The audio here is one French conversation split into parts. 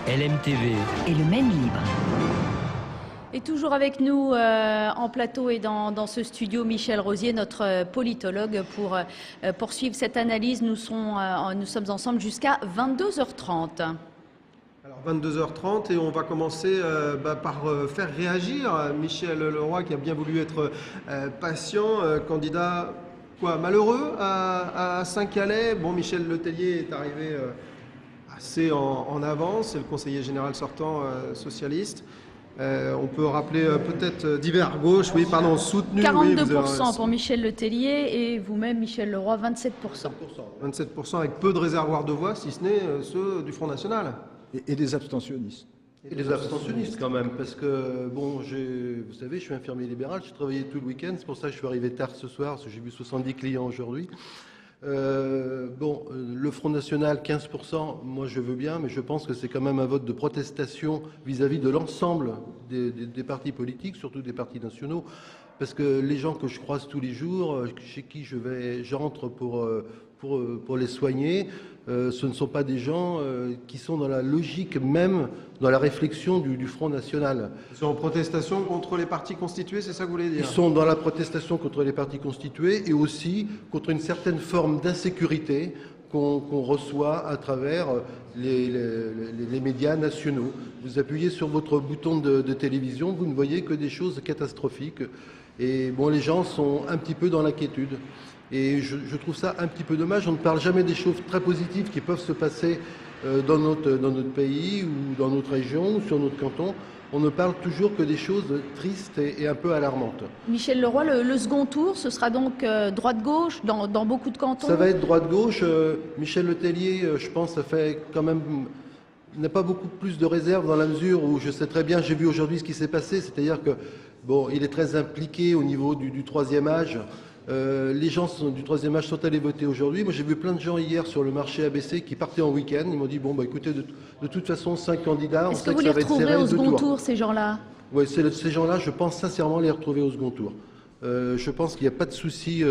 LMTV et le Maine libre. Et toujours avec nous en plateau et dans ce studio, Michel Rosier, notre politologue, pour poursuivre cette analyse. Nous sommes ensemble jusqu'à 22h30. Alors 22h30 et on va commencer par faire réagir Michel Leroy qui a bien voulu être patient, candidat malheureux à Saint-Calais. Bon, Michel Letellier est arrivé assez en avance, c'est le conseiller général sortant socialiste. On peut rappeler peut-être divers gauche, soutenu. 42% pour Michel Letellier et vous-même, Michel Leroy, 27%. 27% avec peu de réservoirs de voix, si ce n'est ceux du Front National. Et des abstentionnistes. Et des abstentionnistes quand même, parce que, bon, vous savez, je suis infirmier libéral, j'ai travaillé tout le week-end, c'est pour ça que je suis arrivé tard ce soir, parce que j'ai vu 70 clients aujourd'hui. Le Front National, 15%, moi je veux bien, mais je pense que c'est quand même un vote de protestation vis-à-vis de l'ensemble des partis politiques, surtout des partis nationaux, parce que les gens que je croise tous les jours, chez qui j'entre pour les soigner, ce ne sont pas des gens qui sont dans la logique même, dans la réflexion du Front National. Ils sont en protestation contre les partis constitués, c'est ça que vous voulez dire? Ils sont dans la protestation contre les partis constitués et aussi contre une certaine forme d'insécurité qu'on reçoit à travers les médias nationaux. Vous appuyez sur votre bouton de télévision, vous ne voyez que des choses catastrophiques. Et bon, les gens sont un petit peu dans l'inquiétude. Et je trouve ça un petit peu dommage. On ne parle jamais des choses très positives qui peuvent se passer dans notre pays ou dans notre région ou sur notre canton. On ne parle toujours que des choses tristes et un peu alarmantes. Michel Leroy, le second tour, ce sera donc droite-gauche dans beaucoup de cantons? Ça va être droite-gauche. Michel Letellier, je pense, ça fait quand même... Il n'a pas beaucoup plus de réserve dans la mesure où je sais très bien, j'ai vu aujourd'hui ce qui s'est passé, c'est-à-dire que, bon, il est très impliqué au niveau du troisième âge. Les gens du troisième âge sont allés voter aujourd'hui. Moi, j'ai vu plein de gens hier sur le marché ABC qui partaient en week-end. Ils m'ont dit, bon, écoutez, de toute façon, 5 candidats, on sait que ça va être serré. Est-ce que vous les retrouverez au second tour, ces gens-là? Oui, ces gens-là, je pense sincèrement les retrouver au second tour. Je pense qu'il n'y a pas de souci.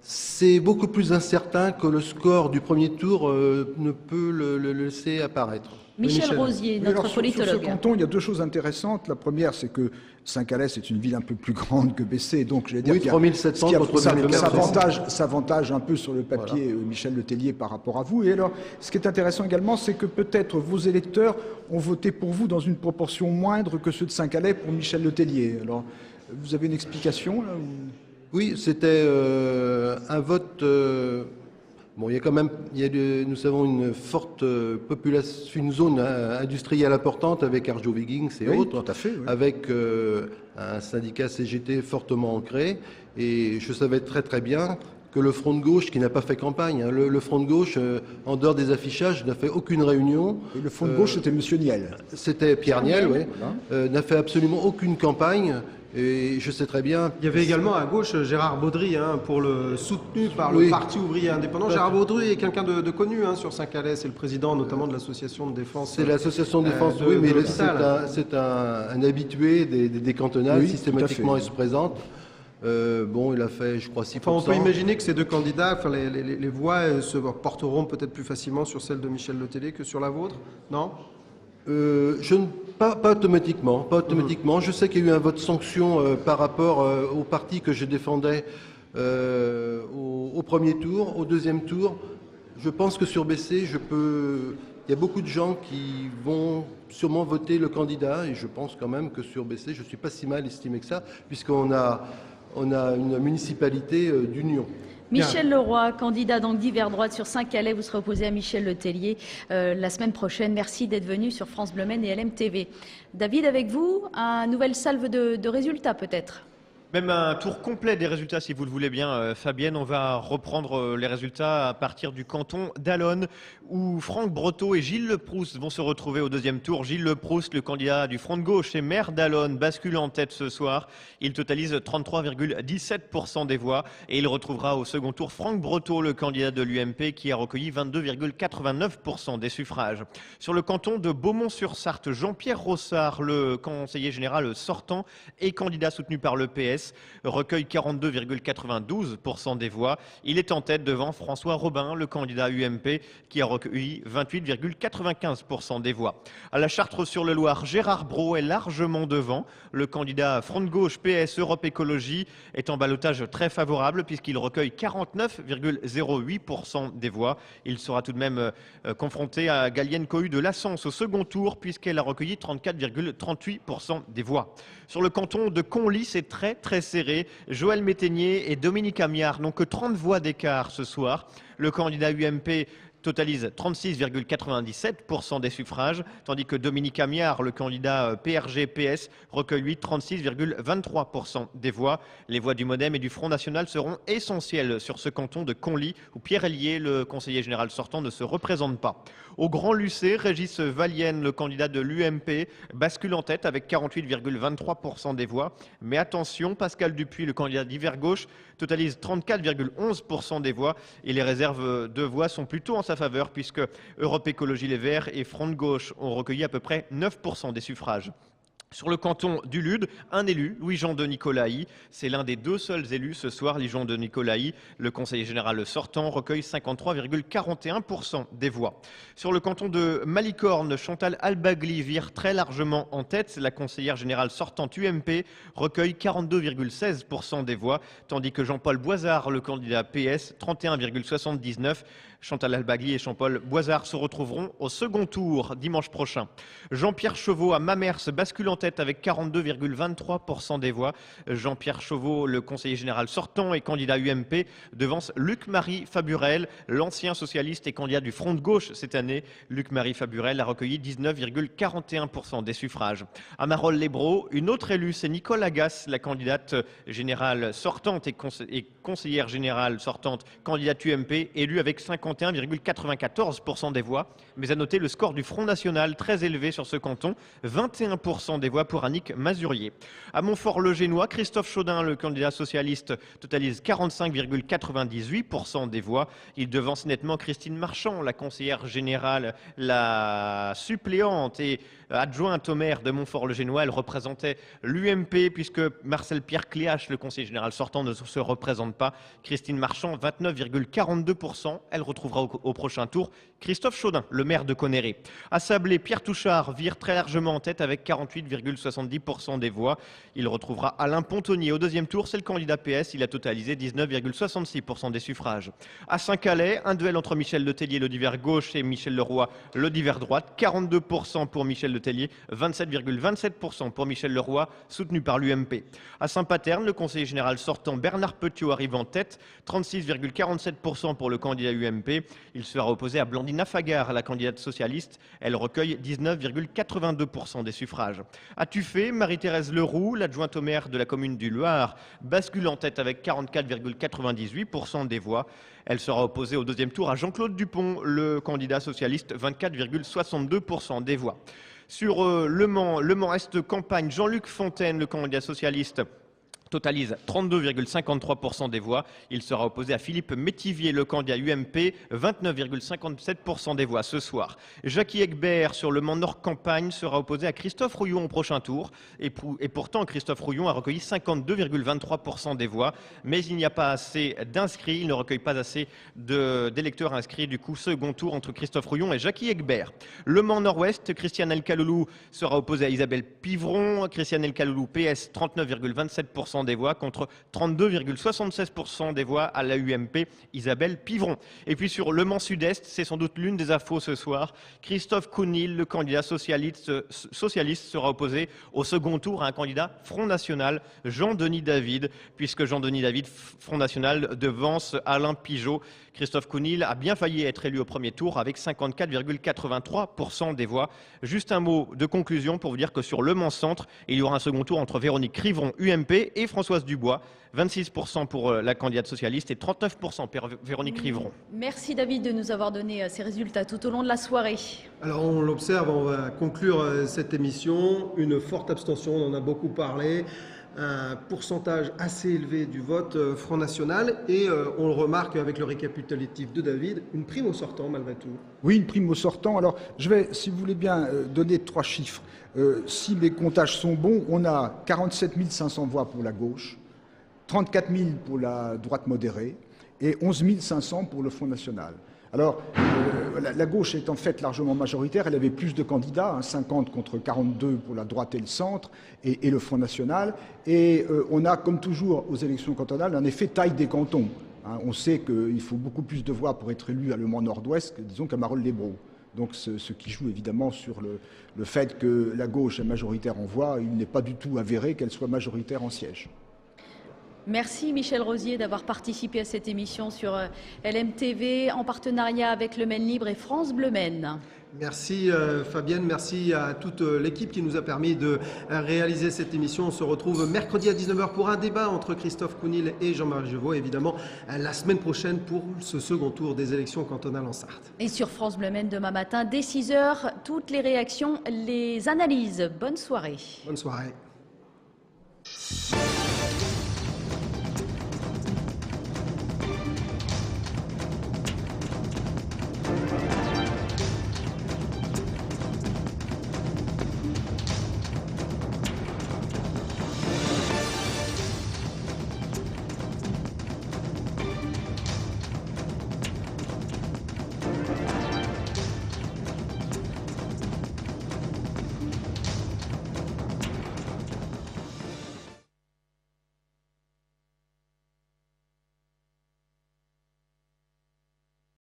C'est beaucoup plus incertain que le score du premier tour ne peut le laisser apparaître. Michel Rosier, notre politologue. Sur ce canton, il y a deux choses intéressantes. La première, c'est que Saint-Calais, c'est une ville un peu plus grande que Bessay. Donc, je vais dire oui, 3700 contre 2400. S'avantage un peu sur le papier, voilà. Michel Letellier, par rapport à vous. Et alors, ce qui est intéressant également, c'est que peut-être vos électeurs ont voté pour vous dans une proportion moindre que ceux de Saint-Calais pour Michel Letellier. Alors, vous avez une explication là, ou... Oui, c'était un vote... Bon, il y a quand même, nous avons une forte population, une zone industrielle importante avec Arjowiggins et autres, tout à fait, oui. Avec un syndicat CGT fortement ancré. Et je savais très très bien que le Front de gauche, qui n'a pas fait campagne, hein, le Front de gauche, en dehors des affichages, n'a fait aucune réunion. Et le Front de gauche, c'était M. Niel. C'était Pierre Niel, oui. Voilà. N'a fait absolument aucune campagne. Et je sais très bien... Il y avait également à gauche Gérard Baudry, soutenu par le Parti ouvrier indépendant. Gérard Baudry est quelqu'un de connu sur Saint-Calais, c'est le président notamment de l'association de défense. C'est l'association de défense, oui, mais c'est un habitué des cantonales, oui, systématiquement il se présente. Bon, il a fait, je crois, 6%. Enfin, on peut imaginer que ces deux candidats, les voix se porteront peut-être plus facilement sur celle de Michel Letellier que sur la vôtre, non? Pas automatiquement. Pas automatiquement. Je sais qu'il y a eu un vote sanction par rapport au parti que je défendais au premier tour. Au deuxième tour, je pense que sur Bessay, il y a beaucoup de gens qui vont sûrement voter le candidat et je pense quand même que sur Bessay, je ne suis pas si mal estimé que ça, puisqu'on a une municipalité d'union. Michel Leroy, candidat donc d'hiver droite sur Saint-Calais, vous serez opposé à Michel Letellier la semaine prochaine. Merci d'être venu sur France Bleu Maine et LMTV. David, avec vous, une nouvelle salve de résultats peut-être? Même un tour complet des résultats, si vous le voulez bien, Fabienne. On va reprendre les résultats à partir du canton d'Allonne, où Franck Breteau et Gilles Leproust vont se retrouver au deuxième tour. Gilles Leproust, le candidat du Front de gauche et maire d'Allonne, bascule en tête ce soir. Il totalise 33,17% des voix. Et il retrouvera au second tour Franck Breteau, le candidat de l'UMP, qui a recueilli 22,89% des suffrages. Sur le canton de Beaumont-sur-Sarthe, Jean-Pierre Rossard, le conseiller général sortant et candidat soutenu par le PS, PS, recueille 42,92% des voix. Il est en tête devant François Robin, le candidat UMP, qui a recueilli 28,95% des voix. À la Chartres-sur-le-Loir, Gérard Brault est largement devant. Le candidat Front de Gauche PS Europe Écologie est en ballottage très favorable puisqu'il recueille 49,08% des voix. Il sera tout de même confronté à Galienne Cohu de Lassens au second tour puisqu'elle a recueilli 34,38% des voix. Sur le canton de Conly, c'est très serré. Joël Métainier et Dominique Amiard n'ont que 30 voix d'écart ce soir. Le candidat UMP totalise 36,97% des suffrages, tandis que Dominique Amiard, le candidat PRG-PS, recueille lui 36,23% des voix. Les voix du MoDem et du Front National seront essentielles sur ce canton de Conly, où Pierre Ellier, le conseiller général sortant, ne se représente pas. Au Grand Lucé, Régis Valienne, le candidat de l'UMP, bascule en tête avec 48,23% des voix. Mais attention, Pascal Dupuis, le candidat d'Hiver Gauche, totalise 34,11% des voix et les réserves de voix sont plutôt en sa faveur puisque Europe Écologie Les Verts et Front de Gauche ont recueilli à peu près 9% des suffrages. Sur le canton du Lude, un élu, Louis-Jean de Nicolaï, c'est l'un des deux seuls élus ce soir. Louis-Jean de Nicolaï, le conseiller général sortant, recueille 53,41% des voix. Sur le canton de Malicorne, Chantal Albagli vire très largement en tête. La conseillère générale sortante UMP recueille 42,16% des voix, tandis que Jean-Paul Boisard, le candidat PS, 31,79%. Chantal Albagli et Jean-Paul Boisard se retrouveront au second tour dimanche prochain. Jean-Pierre Chauveau à Mamers bascule en tête avec 42,23% des voix. Jean-Pierre Chauveau, le conseiller général sortant et candidat UMP, devance Luc-Marie Faburel, l'ancien socialiste et candidat du Front de Gauche cette année. Luc-Marie Faburel a recueilli 19,41% des suffrages. À Marolles-les-Brault, une autre élue, c'est Nicole Agasse, la candidate générale sortante et conseillère générale sortante, candidate UMP, élue avec 51,94% des voix. Mais à noter le score du Front National, très élevé sur ce canton, 21% des voix pour Annick Mazurier. À Montfort-le-Génois, Christophe Chaudin, le candidat socialiste, totalise 45,98% des voix. Il devance nettement Christine Marchand, la conseillère générale, la suppléante et adjointe au maire de Montfort-le-Génois. Elle représentait l'UMP puisque Marcel Pierre Cléache, le conseiller général sortant, ne se représente pas. Christine Marchand, 29,42%. Elle retrouvera au prochain tour Christophe Chaudin, le maire de Conneré. À Sablé, Pierre Touchard vire très largement en tête avec 48,70% des voix. Il retrouvera Alain Pontonnier au deuxième tour. C'est le candidat PS. Il a totalisé 19,66% des suffrages. À Saint-Calais, un duel entre Michel Letellier, le divers gauche, et Michel Leroy, le divers droite. 42% pour Michel Letellier, 27,27% pour Michel Leroy, soutenu par l'UMP. À Saint-Paterne, le conseiller général sortant Bernard Petiot arrive en tête, 36,47% pour le candidat UMP. Il sera opposé à Blandine Afagar, la candidate socialiste. Elle recueille 19,82% des suffrages. À Tuffet, Marie-Thérèse Leroux, l'adjointe au maire de la commune du Loir, bascule en tête avec 44,98% des voix. Elle sera opposée au deuxième tour à Jean-Claude Dupont, le candidat socialiste, 24,62% des voix. Sur Le Mans Est campagne, Jean-Luc Fontaine, le candidat socialiste, totalise 32,53% des voix. Il sera opposé à Philippe Métivier, le candidat UMP, 29,57% des voix ce soir. Jackie Egbert sur le Mans Nord Campagne sera opposé à Christophe Rouillon au prochain tour. Et pourtant, Christophe Rouillon a recueilli 52,23% des voix. Mais il n'y a pas assez d'inscrits. Il ne recueille pas assez d'électeurs inscrits. Du coup, second tour entre Christophe Rouillon et Jackie Egbert. Le Mans Nord-Ouest, Christiane El Kaloulou sera opposé à Isabelle Pivron. Christiane El Kaloulou, PS, 39,27% des voix contre 32,76% des voix à la UMP Isabelle Pivron. Et puis sur Le Mans Sud-Est, c'est sans doute l'une des infos ce soir. Christophe Counil, le candidat socialiste, sera opposé au second tour à un candidat Front National, Jean-Denis David, puisque Jean-Denis David, Front National, devance Alain Pigeot. Christophe Counil a bien failli être élu au premier tour avec 54,83% des voix. Juste un mot de conclusion pour vous dire que sur Le Mans Centre, il y aura un second tour entre Véronique Crivron, UMP, et Françoise Dubois. 26% pour la candidate socialiste et 39% pour Véronique Crivron. Merci David de nous avoir donné ces résultats tout au long de la soirée. Alors on l'observe, on va conclure cette émission. Une forte abstention, on en a beaucoup parlé. Un pourcentage assez élevé du vote Front National et on le remarque avec le récapitulatif de David, une prime au sortant malgré tout. Oui, une prime au sortant. Alors je vais, si vous voulez bien, donner 3 chiffres. Si mes comptages sont bons, on a 47 500 voix pour la gauche, 34 000 pour la droite modérée et 11 500 pour le Front National. Alors, la gauche est en fait largement majoritaire, elle avait plus de candidats, 50 contre 42 pour la droite et le centre, et le Front National. Et on a, comme toujours aux élections cantonales, un effet taille des cantons. On sait qu'il faut beaucoup plus de voix pour être élu à Le Mans Nord-Ouest, disons qu'à Marolles-les-Brault. Donc ce qui joue évidemment sur le fait que la gauche est majoritaire en voix, il n'est pas du tout avéré qu'elle soit majoritaire en sièges. Merci Michel Rosier d'avoir participé à cette émission sur LMTV en partenariat avec Le Maine Libre et France Bleu Maine. Merci Fabienne, merci à toute l'équipe qui nous a permis de réaliser cette émission. On se retrouve mercredi à 19h pour un débat entre Christophe Counil et Jean-Marie Jeuveau. Évidemment, la semaine prochaine pour ce second tour des élections cantonales en Sarthe. Et sur France Bleu Maine demain matin dès 6h, toutes les réactions, les analyses. Bonne soirée. Bonne soirée.